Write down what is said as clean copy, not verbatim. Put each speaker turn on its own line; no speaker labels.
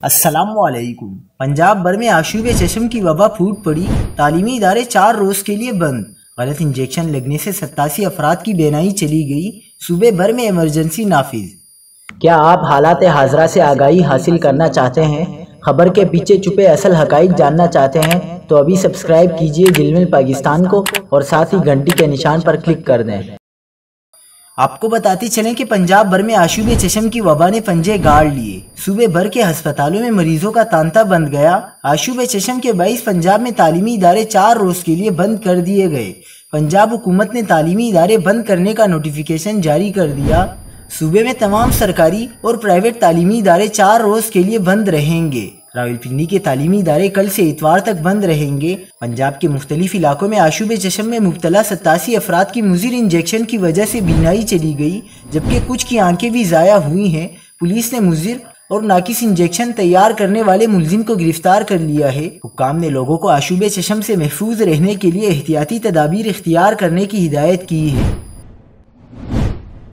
السلام علیکم۔ پنجاب بھر میں آشوب چشم کی وبا پھوٹ پڑی، تعلیمی ادارے 4 روز کے لیے بند۔ غلط انجیکشن لگنے سے 87 افراد کی بینائی چلی گئی، صوبے بھر میں ایمرجنسی نافذ۔
کیا آپ حالات حاضرہ سے آگاہی حاصل کرنا چاہتے ہیں؟ خبر کے پیچھے چھپے اصل حقائق جاننا چاہتے ہیں تو ابھی سبسکرائب کیجئے جلمل پاکستان کو اور ساتھ ہی گھنٹی کے نشان پر کلک کر دیں۔
آپ کو بتاتے چلیں کہ پنجاب بھر میں آشوب چشم کی وبا نے پنجے گاڑ لیے، صوبے بھر کے ہسپتالوں میں مریضوں کا تانتا بند گیا۔ آشوب چشم کے باعث پنجاب میں تعلیمی ادارے 4 روز کے لیے بند کر دیے گئے۔ پنجاب حکومت نے تعلیمی ادارے بند کرنے کا نوٹیفیکیشن جاری کر دیا۔ صوبے میں تمام سرکاری اور پرائیویٹ تعلیمی ادارے 4 روز کے لیے بند رہیں گے۔ راولپنڈی کے تعلیمی ادارے کل سے اتوار تک بند رہیں گے۔ پنجاب کے مختلف علاقوں میں آشوب چشم میں مبتلا 87 افراد کی مضر انجیکشن کی وجہ سے بینائی چلی گئی، جبکہ کچھ کی آنکھیں بھی ضائع ہوئی ہیں۔ پولیس نے مضر اور ناقص انجیکشن تیار کرنے والے ملزم کو گرفتار کر لیا ہے۔ حکام نے لوگوں کو آشوب چشم سے محفوظ رہنے کے لیے احتیاطی تدابیر اختیار کرنے کی ہدایت کی ہے۔